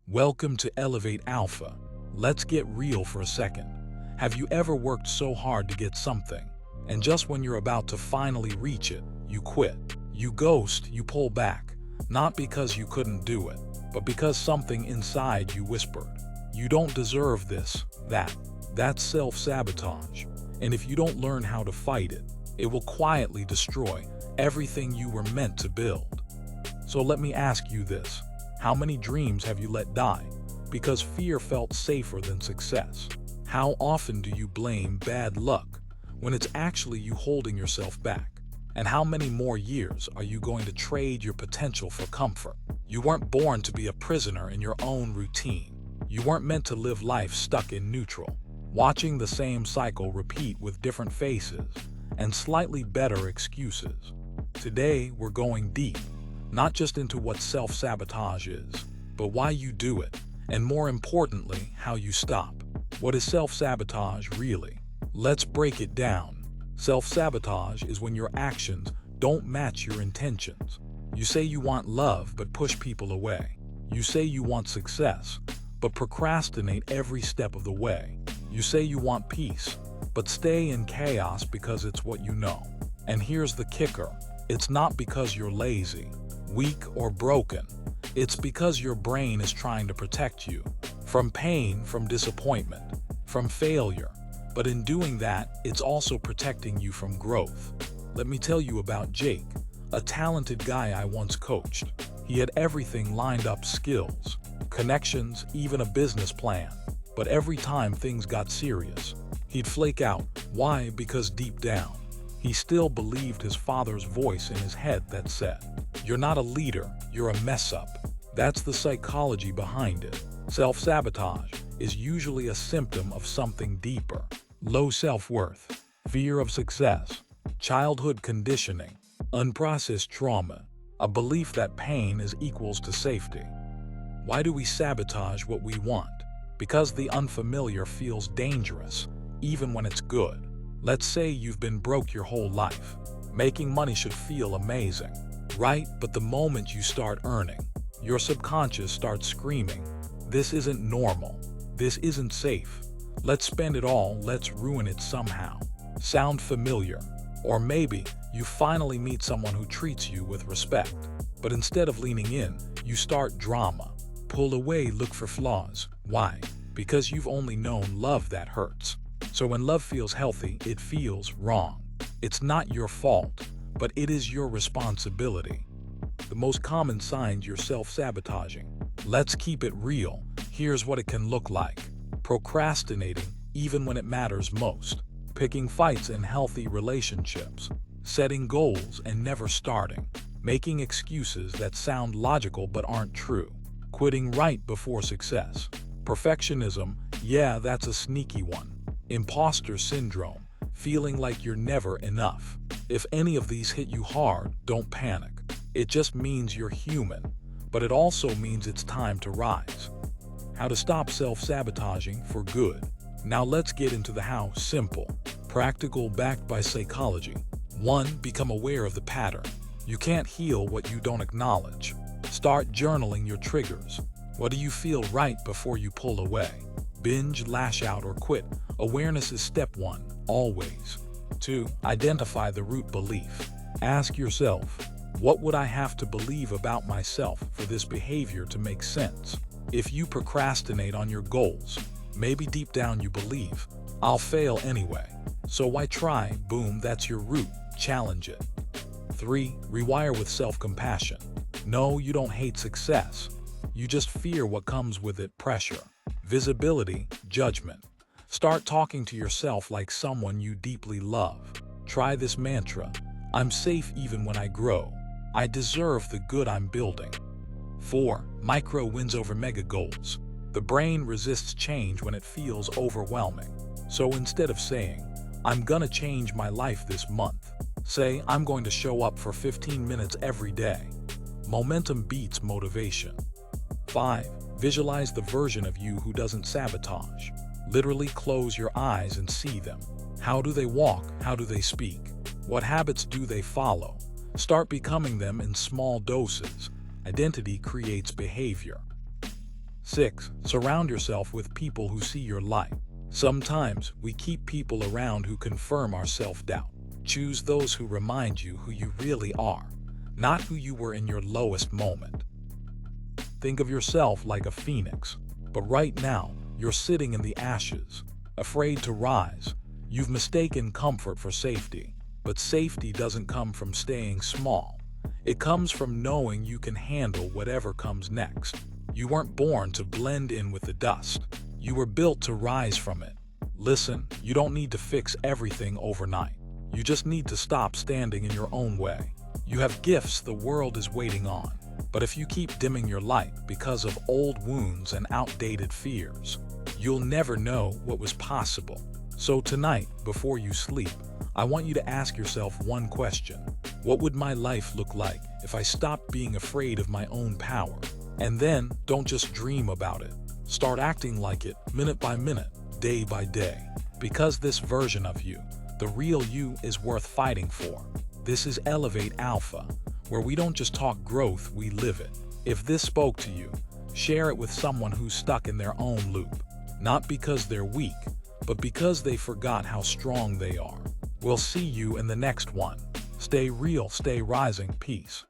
Welcome to Elevate Alpha. Let's get real for a second. Have you ever worked so hard to get something, and just when you're about to finally reach it, you quit? You ghost, you pull back, not because you couldn't do it, but because something inside you whispered, you don't deserve this, that. That's self-sabotage. And if you don't learn how to fight it, it will quietly destroy everything you were meant to build. So let me ask you this. How many dreams have you let die because fear felt safer than success? How often do you blame bad luck when it's actually you holding yourself back? And how many more years are you going to trade your potential for comfort? You weren't born to be a prisoner in your own routine. You weren't meant to live life stuck in neutral, watching the same cycle repeat with different faces and slightly better excuses. Today, we're going deep, not just into what self-sabotage is, but why you do it, and more importantly, how you stop. What is self-sabotage really? Let's break it down. Self-sabotage is when your actions don't match your intentions. You say you want love but push people away. You say you want success but procrastinate every step of the way. You say you want peace but stay in chaos because it's what you know. And here's the kicker. It's not because you're lazy, weak, or broken. It's because your brain is trying to protect you from pain, from disappointment, from failure. But in doing that, it's also protecting you from growth. Let me tell you about Jake, a talented guy I once coached. He had everything lined up: skills, connections, even a business plan. But every time things got serious, he'd flake out. Why? Because deep down, he still believed his father's voice in his head that said, "You're not a leader, you're a mess up." That's the psychology behind it. Self-sabotage is usually a symptom of something deeper. Low self-worth, fear of success, childhood conditioning, unprocessed trauma, a belief that pain is equals to safety. Why do we sabotage what we want? Because the unfamiliar feels dangerous, even when it's good. Let's say you've been broke your whole life. Making money should feel amazing, right? But the moment you start earning, your subconscious starts screaming, "This isn't normal. This isn't safe. Let's spend it all, let's ruin it somehow." Sound familiar? Or maybe you finally meet someone who treats you with respect, but instead of leaning in, you start drama. Pull away, look for flaws. Why? Because you've only known love that hurts. So when love feels healthy, it feels wrong. It's not your fault, but it is your responsibility. The most common signs you're self-sabotaging. Let's keep it real. Here's what it can look like. Procrastinating, even when it matters most. Picking fights in healthy relationships. Setting goals and never starting. Making excuses that sound logical but aren't true. Quitting right before success. Perfectionism, yeah, that's a sneaky one. Imposter syndrome, feeling like you're never enough. If any of these hit you hard, don't panic. It just means you're human, but it also means it's time to rise. How to stop self-sabotaging for good. Now let's get into the how. Simple, practical, backed by psychology. 1. Become aware of the pattern. You can't heal what you don't acknowledge. Start journaling your triggers. What do you feel right before you pull away? Binge, lash out, or quit. Awareness is step 1, always. 2. Identify the root belief. Ask yourself, what would I have to believe about myself for this behavior to make sense? If you procrastinate on your goals, maybe deep down you believe, "I'll fail anyway, so why try?" Boom, that's your root. Challenge it. 3. Rewire with self-compassion. No, you don't hate success. You just fear what comes with it: pressure, visibility, judgment. Start talking to yourself like someone you deeply love. Try this mantra: I'm safe even when I grow. I deserve the good I'm building. 4. Micro wins over mega goals. The brain resists change when it feels overwhelming. So instead of saying, "I'm gonna change my life this month," say, "I'm going to show up for 15 minutes every day." Momentum beats motivation. 5. Visualize the version of you who doesn't sabotage. Literally close your eyes and see them. How do they walk? How do they speak? What habits do they follow? Start becoming them in small doses. Identity creates behavior. 6. Surround yourself with people who see your light. Sometimes we keep people around who confirm our self-doubt. Choose those who remind you who you really are, not who you were in your lowest moment. Think of yourself like a phoenix, but right now, you're sitting in the ashes, afraid to rise. You've mistaken comfort for safety, but safety doesn't come from staying small. It comes from knowing you can handle whatever comes next. You weren't born to blend in with the dust. You were built to rise from it. Listen, you don't need to fix everything overnight. You just need to stop standing in your own way. You have gifts the world is waiting on. But if you keep dimming your light because of old wounds and outdated fears, you'll never know what was possible. So tonight, before you sleep, I want you to ask yourself one question. What would my life look like if I stopped being afraid of my own power? And then, don't just dream about it. Start acting like it, minute by minute, day by day. Because this version of you, the real you, is worth fighting for. This is Elevate Alpha, where we don't just talk growth, we live it. If this spoke to you, share it with someone who's stuck in their own loop. Not because they're weak, but because they forgot how strong they are. We'll see you in the next one. Stay real, stay rising. Peace.